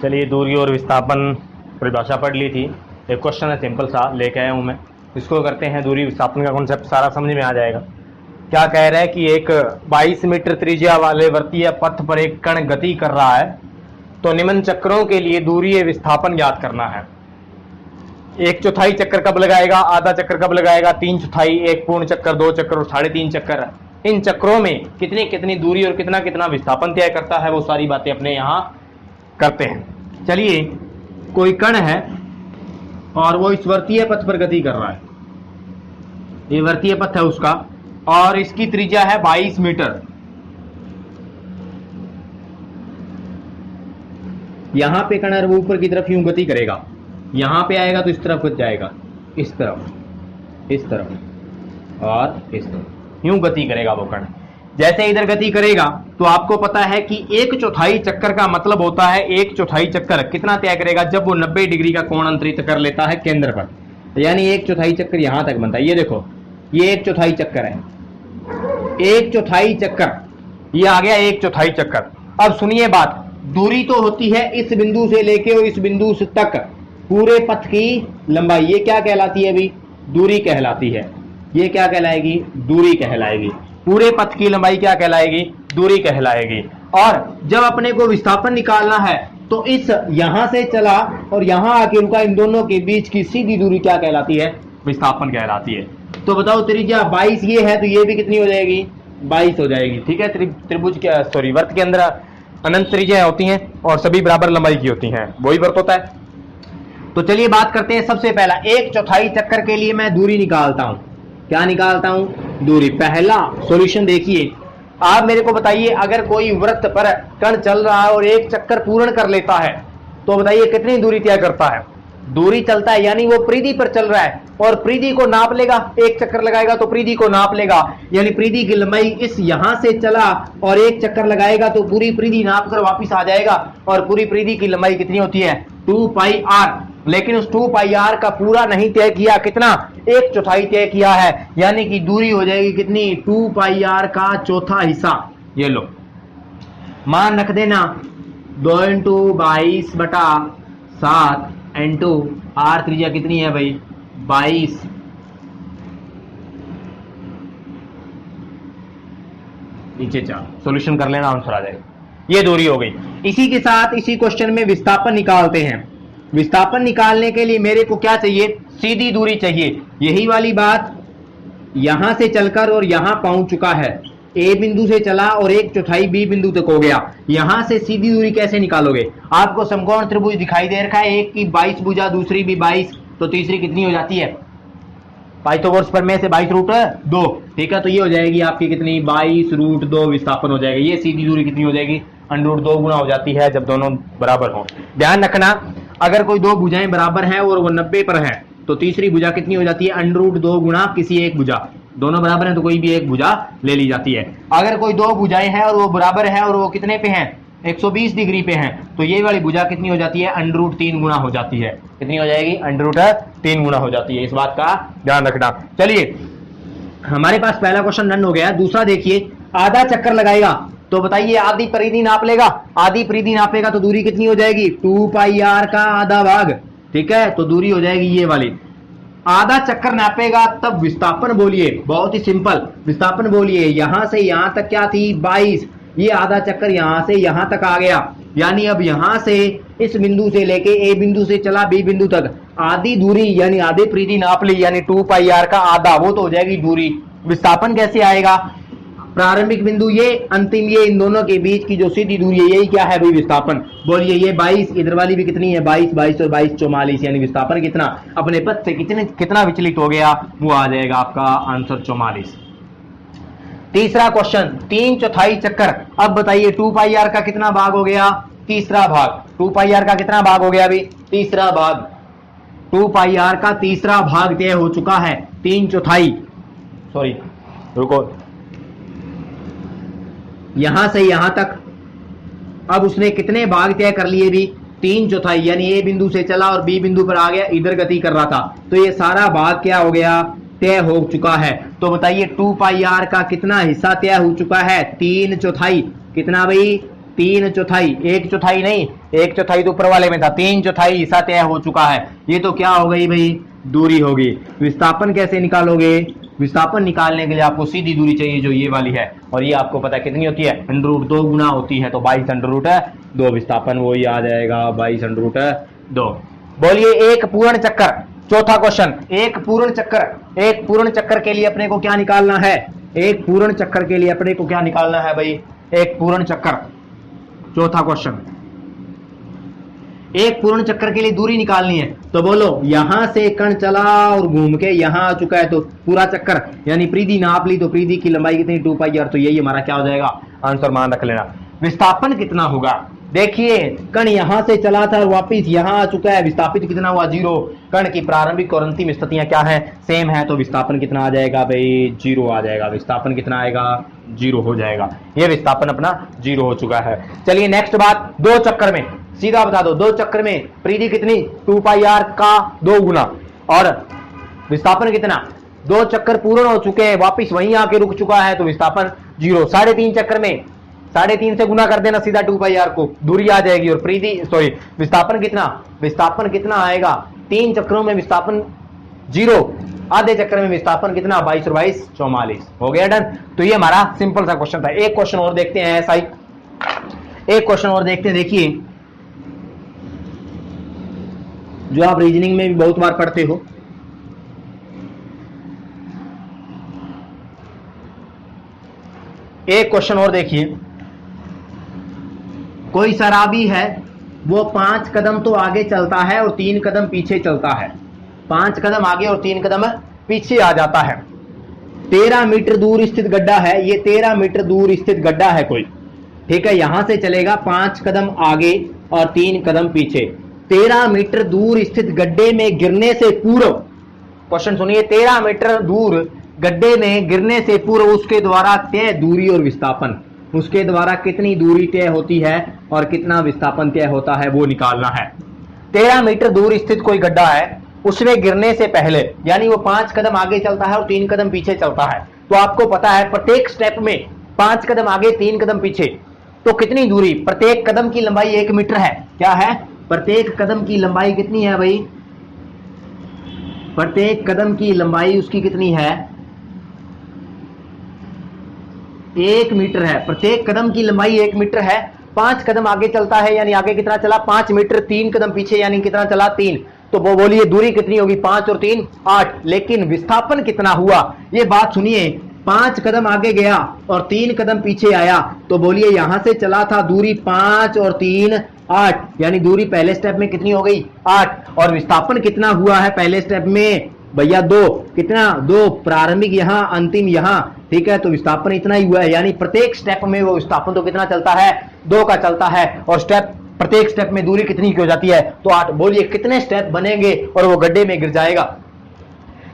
चलिए, दूरी और विस्थापन परिभाषा पढ़ ली थी। एक क्वेश्चन है सिंपल सा लेके आया हूँ मैं, इसको करते हैं। दूरी विस्थापन का कॉन्सेप्ट सारा समझ में आ जाएगा। क्या कह रहा है कि एक 22 मीटर त्रिज्या वाले वृत्तीय पथ पर एक कण गति कर रहा है, तो निम्न चक्रों के लिए दूरी विस्थापन ज्ञात करना है। 1/4 चक्कर कब लगाएगा, आधा चक्कर कब लगाएगा, 3/4, एक पूर्ण चक्कर, 2 चक्कर और 3.5 चक्कर। इन चक्रों में कितनी कितनी दूरी और कितना कितना विस्थापन तय करता है, वो सारी बातें अपने यहाँ करते हैं। चलिए, कोई कण है और वो इस वृत्तीय पथ पर गति कर रहा है। ये वृत्तीय पथ है उसका, और इसकी त्रिज्या है 22 मीटर। यहां पे कण वो ऊपर की तरफ यूं गति करेगा, यहां पे आएगा तो इस तरफ जाएगा, इस तरफ, इस तरफ और इस तरफ, यूं गति करेगा वो कण। जैसे इधर गति करेगा तो आपको पता है कि 1/4 चक्कर का मतलब होता है 1/4 चक्कर कितना तय करेगा, जब वो 90 डिग्री का कोण अंतरित कर लेता है केंद्र पर। यानी 1/4 चक्कर यहां तक बनता है। ये देखो, ये 1/4 चक्कर है, 1/4 चक्कर, ये आ गया 1/4 चक्कर। अब सुनिए बात, दूरी तो होती है इस बिंदु से लेके और इस बिंदु तक पूरे पथ की लंबाई, ये क्या कहलाती है अभी, दूरी कहलाती है। ये क्या कहलाएगी, दूरी कहलाएगी। पूरे पथ की लंबाई क्या कहलाएगी, दूरी कहलाएगी। और जब अपने को विस्थापन निकालना है तो इस यहां से चला और यहां आके रुका, इन दोनों के बीच की सीधी दूरी क्या कहलाती है, विस्थापन कहलाती है। तो बताओ, त्रिज्या 22 ये है, तो ये भी कितनी हो जाएगी, 22 हो जाएगी। ठीक है, त्रिभुज के सॉरी वर्त के अंदर अनंत त्रिज्याएं होती हैं और सभी बराबर लंबाई की होती हैं, वही वर्त होता है। तो चलिए बात करते हैं। सबसे पहला 1/4 चक्कर के लिए मैं दूरी निकालता हूं। क्या निकालता हूं, दूरी। पहला सॉल्यूशन देखिए, आप मेरे को बताइए, अगर कोई वृत्त पर कण चल रहा है और एक चक्कर पूर्ण कर लेता है तो बताइए कितनी दूरी तय करता है। दूरी चलता है यानी वो परिधि पर चल रहा है और परिधि को नाप लेगा, एक चक्कर लगाएगा तो परिधि को नाप लेगा, यानी परिधि की लंबाई इस यहां से चला और एक चक्कर लगाएगा तो पूरी परिधि नाप कर वापिस आ जाएगा। और पूरी परिधि की लंबाई कितनी होती है, 2πr। लेकिन उस 2πr का पूरा नहीं तय किया, कितना, 1/4 तय किया है, यानी कि दूरी हो जाएगी कितनी, 2πr का चौथा हिस्सा। ये लो, मान रख देना 2 × 22/7 इंटू आर, त्रिज्या कितनी है भाई, 22। नीचे चार, सॉल्यूशन कर लेना, आंसर आ जाएगा। ये दूरी हो गई। इसी के साथ इसी क्वेश्चन में विस्थापन निकालते हैं। विस्थापन निकालने के लिए मेरे को क्या चाहिए, सीधी दूरी चाहिए। यही वाली बात, यहां से चलकर और यहां पहुंच चुका है, ए बिंदु से चला और 1/4 बी बिंदु तक हो गया। यहां से सीधी दूरी कैसे निकालोगे, आपको समकोण त्रिभुज दिखाई दे रखा है, एक की 22 भुजा, दूसरी भी 22, तो तीसरी कितनी हो जाती है, पाइथागोरस प्रमेय से 22√2। ठीक है, तो ये हो जाएगी आपकी कितनी, 22√2 विस्थापन हो जाएगा। ये सीधी दूरी कितनी हो जाएगी, √2 गुना हो जाती है जब दोनों बराबर हो। ध्यान रखना, अगर कोई दो भुजाएं बराबर हैं और वो 90 पर है तो तीसरी भुजा कितनी हो जाती है, √2 गुना किसी एक भुजा। दोनों बराबर हैं तो कोई भी एक भुजा ले ली जाती है। अगर कोई दो भुजाएं हैं और वो बराबर है और वो कितने पे हैं, 120 डिग्री पे हैं, तो ये वाली भुजा कितनी हो जाती है, √3 गुना हो जाती है। कितनी हो जाएगी, √3 गुना हो जाती है। इस बात का ध्यान रखना। चलिए, हमारे पास पहला क्वेश्चन डन हो गया। दूसरा देखिए, आधा चक्कर लगाएगा तो बताइए आधी परिधि नाप लेगा। आधी परिधि नापेगा तो दूरी कितनी हो जाएगी, 2πr का आधा भाग। ठीक है, तो दूरी हो जाएगी ये वाली। आधा चक्कर नापेगा तब विस्थापन बोलिए, बहुत ही सिंपल विस्थापन बोलिए। यहां से यहां तक क्या थी, 22। ये आधा चक्कर यहां से यहां तक आ गया, यानी अब यहां से इस बिंदु से लेके ए बिंदु से चला बी बिंदु तक, आधी दूरी यानी आधी परिधि नाप ली, यानी 2πr का आधा, वो तो हो जाएगी दूरी। विस्थापन कैसे आएगा, प्रारंभिक बिंदु ये, अंतिम ये, इन दोनों के बीच की जो सीधी दूरी है, यही क्या है भाई, विस्थापन। बोलिए, ये 22, इधर वाली भी कितनी है, 22, 22 और 22 44, यानी विस्थापन कितना, अपने पथ से कितना विचलित हो गया, वो आ जाएगा आपका आंसर 44। तीसरा क्वेश्चन, 3/4 चक्कर। अब बताइए 2πr का कितना भाग हो गया, तीसरा भाग। 2πr का कितना भाग हो गया अभी, तीसरा भाग। 2πr का तीसरा भाग तय हो चुका है, 3/4, सॉरी रुको, यहां से यहां तक। अब उसने कितने भाग तय कर लिए भी, 3/4, यानी ए बिंदु से चला और बी बिंदु पर आ गया, इधर गति कर रहा था, तो ये सारा भाग क्या हो गया, तय हो चुका है। तो बताइए 2πr का कितना हिस्सा तय हो चुका है, 3/4। कितना भाई, 3 चौथाई, 1 चौथाई नहीं, 1 चौथाई तो ऊपर वाले में था, 3 चौथाई हिस्सा तय हो चुका है। ये तो क्या हो गई भाई, दूरी होगी। विस्थापन कैसे निकालोगे, विस्थापन निकालने के लिए आपको सीधी दूरी चाहिए जो ये वाली है, और ये आपको पता है कितनी होती है, √2 गुना होती है, तो 22 √2 विस्थापन वही आ जाएगा 22 √2। बोलिए एक पूर्ण चक्कर, चौथा क्वेश्चन, एक पूर्ण चक्कर के लिए अपने को क्या निकालना है, एक पूर्ण चक्कर के लिए अपने को क्या निकालना है भाई, एक पूर्ण चक्कर, चौथा क्वेश्चन, एक पूर्ण चक्कर के लिए दूरी निकालनी है। तो बोलो यहां से कण चला और घूम के यहां आ चुका है, तो पूरा चक्कर यानी परिधि नाप ली, तो परिधि की लंबाई कितनी 2πr, तो यही हमारा क्या हो जाएगा आंसर, मान रख लेना। विस्थापन कितना होगा, देखिए कण यहां से चला था और वापिस यहां आ चुका है, विस्थापित कितना हुआ 0। कण की प्रारंभिक और अंतिम स्थितियां क्या है, सेम है, तो विस्थापन कितना आ जाएगा भाई 0 आ जाएगा, विस्थापन कितना आएगा 0 हो जाएगा, ये विस्थापन अपना 0 हो चुका है। चलिए नेक्स्ट बात, 2 चक्कर में सीधा बता दो, 2 चक्कर में परिधि कितनी 2πr का 2 गुना, और विस्थापन कितना, 2 चक्कर पूर्ण हो चुके हैं, वापिस वहीं आके रुक चुका है, तो विस्थापन 0। 3.5 चक्कर में 3.5 से गुना कर देना सीधा 2πr को, दूरी आ जाएगी, और विस्थापन कितना आएगा, 3 चक्रों में विस्थापन 0, आधे चक्कर में विस्थापन कितना 22 और 22 44, हो गया डन। तो ये हमारा सिंपल सा क्वेश्चन था। एक क्वेश्चन और देखते हैं, ऐसा ही एक क्वेश्चन और देखते हैं, देखिए जो आप रीजनिंग में भी बहुत बार पढ़ते हो, एक क्वेश्चन और देखिए, कोई शराबी है, वो 5 कदम तो आगे चलता है और 3 कदम पीछे चलता है, 5 कदम आगे और 3 कदम पीछे आ जाता है। 13 मीटर दूर स्थित गड्ढा है, ये 13 मीटर दूर स्थित गड्ढा है कोई, ठीक है, यहां से चलेगा 5 कदम आगे और 3 कदम पीछे। 13 मीटर दूर स्थित गड्ढे में गिरने से पूर्व, क्वेश्चन सुनिए, 13 मीटर दूर गड्ढे में गिरने से पूर्व उसके द्वारा तय दूरी और विस्थापन, उसके द्वारा कितनी दूरी तय होती है और कितना विस्थापन तय होता है वो निकालना है। 13 मीटर दूर स्थित कोई गड्ढा है, उसमें गिरने से पहले यानी वो 5 कदम आगे चलता है और 3 कदम पीछे चलता है, तो आपको पता है प्रत्येक स्टेप में 5 कदम आगे 3 कदम पीछे, तो कितनी दूरी, प्रत्येक कदम की लंबाई 1 मीटर है, क्या है, प्रत्येक कदम की लंबाई कितनी है भाई, प्रत्येक कदम की लंबाई उसकी कितनी है 1 मीटर है, प्रत्येक कदम की लंबाई 1 मीटर है। 5 कदम आगे चलता है यानी आगे कितना चला 5 मीटर, 3 कदम पीछे यानी कितना चला 3, तो वो बोलिए दूरी कितनी होगी 5 और 3 8, लेकिन विस्थापन कितना हुआ, ये बात सुनिए, 5 कदम आगे गया और 3 कदम पीछे आया, तो बोलिए यहां से चला था दूरी 5 और 3 8, यानी दूरी पहले स्टेप में कितनी हो गई 8, और विस्थापन कितना हुआ है पहले स्टेप में भैया 2, कितना 2, प्रारंभिक यहां अंतिम यहां, ठीक है, तो विस्थापन इतना ही हुआ है, यानी प्रत्येक स्टेप में वो विस्थापन तो कितना चलता है 2 का चलता है, और प्रत्येक स्टेप में दूरी कितनी की हो जाती है, तो 8। बोलिए कितने स्टेप बनेंगे और वो गड्ढे में गिर जाएगा।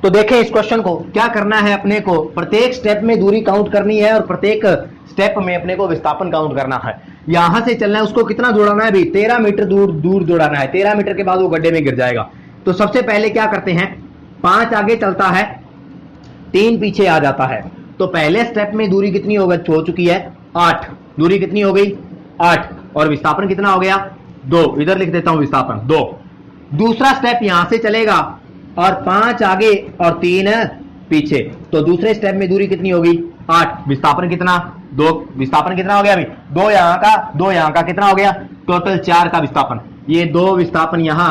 तो देखें इस क्वेश्चन को, क्या करना है अपने को, प्रत्येक स्टेप में दूरी काउंट करनी है और प्रत्येक स्टेप में अपने को विस्थापन काउंट करना है। यहां से चलना है, उसको कितना दौड़ाना है भाई 13 मीटर दूर दौड़ाना है, 13 मीटर के बाद वो गड्ढे में गिर जाएगा। तो सबसे पहले क्या करते हैं, 5 आगे चलता है 3 पीछे आ जाता है, तो पहले स्टेप में दूरी कितनी हो चुकी है 8, दूरी कितनी हो गई 8, और विस्थापन कितना हो गया 2, इधर लिख देता हूं विस्थापन 2। दूसरा स्टेप यहां से चलेगा और 5 आगे और 3 पीछे, तो दूसरे स्टेप में दूरी कितनी होगी 8, विस्थापन कितना 2, विस्थापन कितना हो गया अभी 2 यहां का 2 यहां का, कितना हो गया टोटल 4 का विस्थापन, ये 2 विस्थापन यहां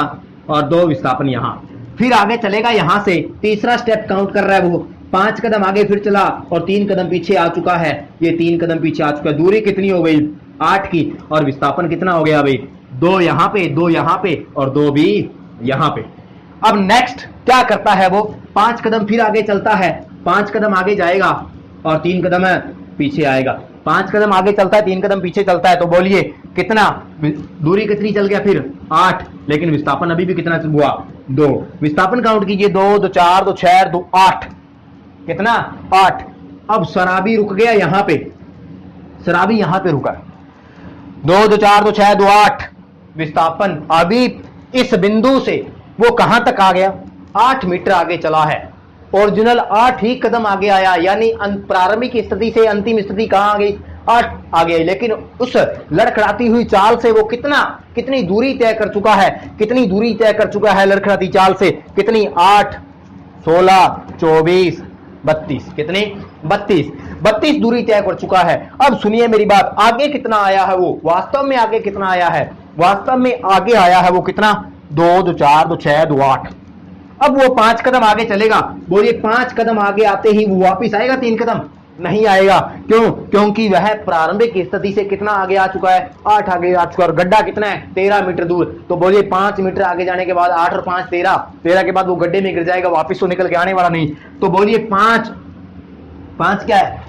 और 2 विस्थापन यहां। फिर आगे चलेगा यहां से, तीसरा स्टेप काउंट कर रहा है वो, 5 कदम आगे फिर चला और 3 कदम पीछे आ चुका है, ये 3 कदम पीछे आ चुका है, दूरी कितनी हो गई 8 की, और विस्थापन कितना हो गया भाई 2 यहां पे 2 यहां पे और 2 भी यहां पे। अब नेक्स्ट क्या करता है वो, 5 कदम फिर आगे चलता है, 5 कदम आगे जाएगा और 3 कदम पीछे आएगा, 5 कदम आगे चलता है 3 कदम पीछे चलता है, तो बोलिए कितना दूरी कितनी चल गया फिर 8, लेकिन विस्थापन अभी भी कितना हुआ 2, विस्थापन काउंट कीजिए 2 2 4 2 6 2 8, कितना 8। अब शराबी रुक गया यहां पे, शराबी यहां पे रुका 2 2 4 2 6 2 8, विस्थापन अभी इस बिंदु से वो कहां तक आ गया 8 मीटर आगे चला है, ओरिजिनल 8 ही कदम आगे आया, यानी प्रारंभिक स्थिति से अंतिम स्थिति कहां आ गई 8 आगे आई, लेकिन उस लड़खड़ाती हुई चाल से वो कितनी दूरी तय कर चुका है, कितनी दूरी तय कर चुका है लड़खड़ाती चाल से, कितनी 8, 16, 24, 32, कितनी 32 दूरी तय कर चुका है। अब सुनिए मेरी बात, आगे कितना आया है वो, वास्तव में आगे कितना आया है, वास्तव में आगे आया है वो कितना, 2, 2, 4, 2, 6, 2, 8। अब वो 5 कदम आगे चलेगा, बोलिए 5 कदम आगे आते ही वो वापिस आएगा 3 कदम, नहीं आएगा। क्यों? क्योंकि वह प्रारंभिक स्थिति से कितना आगे आ चुका है, 8 आगे आ चुका है, और गड्ढा कितना है, 13 मीटर दूर। तो बोलिए 5 मीटर आगे जाने के बाद 8 और 5 13 के बाद वो गड्ढे में गिर जाएगा, वापिस तो निकल के आने वाला नहीं। तो बोलिए 5 क्या है,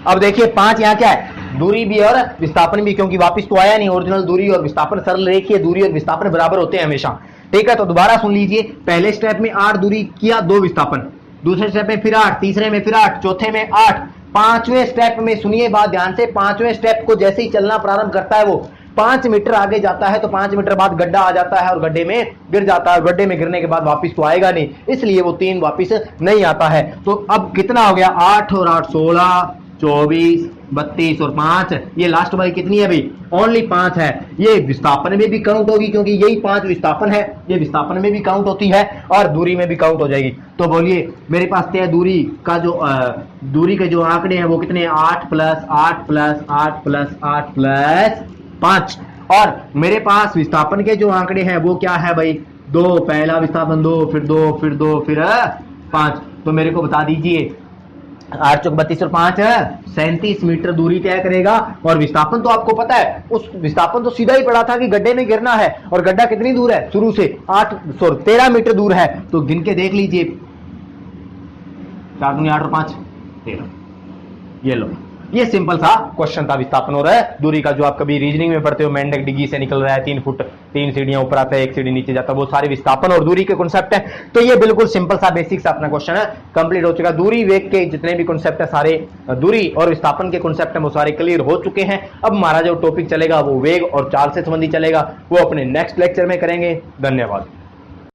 अब देखिए 5 यहां क्या है, दूरी भी और विस्थापन भी, क्योंकि वापिस तो आया नहीं। ओरिजिनल दूरी और विस्थापन सरल रेखीय दूरी और विस्थापन बराबर होते हैं हमेशा, ठीक है। तो दोबारा सुन लीजिए, पहले स्टेप में 8 दूरी किया, 2 विस्थापन, दूसरे स्टेप में फिर 8, तीसरे में फिर 8, चौथे में 8, 5वें स्टेप में, सुनिए बात ध्यान से, 5वें स्टेप को जैसे ही चलना प्रारंभ करता है वो 5 मीटर आगे जाता है, तो 5 मीटर बाद गड्ढा आ जाता है और गड्ढे में गिर जाता है, और गड्ढे में गिरने के बाद वापिस तो आएगा नहीं, इसलिए वो 3 वापिस नहीं आता है। तो अब कितना हो गया, 8 और 8 16, 24, 32 और 5, ये लास्ट वाली कितनी है भाई, ओनली 5 है। ये विस्थापन में भी काउंट होगी, क्योंकि यही 5 विस्थापन है, ये विस्थापन में भी काउंट होती है और दूरी में भी काउंट हो जाएगी। तो बोलिए मेरे पास तय दूरी का जो दूरी के जो आंकड़े हैं वो कितने, 8 प्लस 8 प्लस 8 प्लस 8 प्लस 5, और मेरे पास विस्थापन के जो आंकड़े हैं वो क्या है भाई, 2, पहला विस्थापन 2, फिर 2, फिर 2, फिर 5। तो मेरे को बता दीजिए, 8 चौक 32 और 5 37 मीटर दूरी तय करेगा, और विस्थापन तो आपको पता है, उस विस्थापन तो सीधा ही पड़ा था कि गड्ढे में गिरना है, और गड्ढा कितनी दूर है शुरू से, 13 मीटर दूर है। तो गिन के देख लीजिए, 4 दूनी 8 और 5 13, ये लो, ये सिंपल सा क्वेश्चन था विस्थापन और दूरी का, जो आप कभी रीजनिंग में पढ़ते हो, मेंढक डिग्गी से निकल रहा है, 3 फुट 3 सीढ़ियां ऊपर आता है, 1 सीढ़ी नीचे जाता है, वो सारे विस्थापन और दूरी के कॉन्सेप्ट है। तो ये बिल्कुल सिंपल सा बेसिक सा अपना क्वेश्चन है, कंप्लीट हो चुका। दूरी वेग के जितने भी कॉन्सेप्ट है सारे, दूरी और विस्थापन के कॉन्सेप्ट है वो सारे क्लियर हो चुके हैं। अब हमारा जो टॉपिक चलेगा वो वेग और चाल से संबंधित चलेगा, वो अपने नेक्स्ट लेक्चर में करेंगे। धन्यवाद।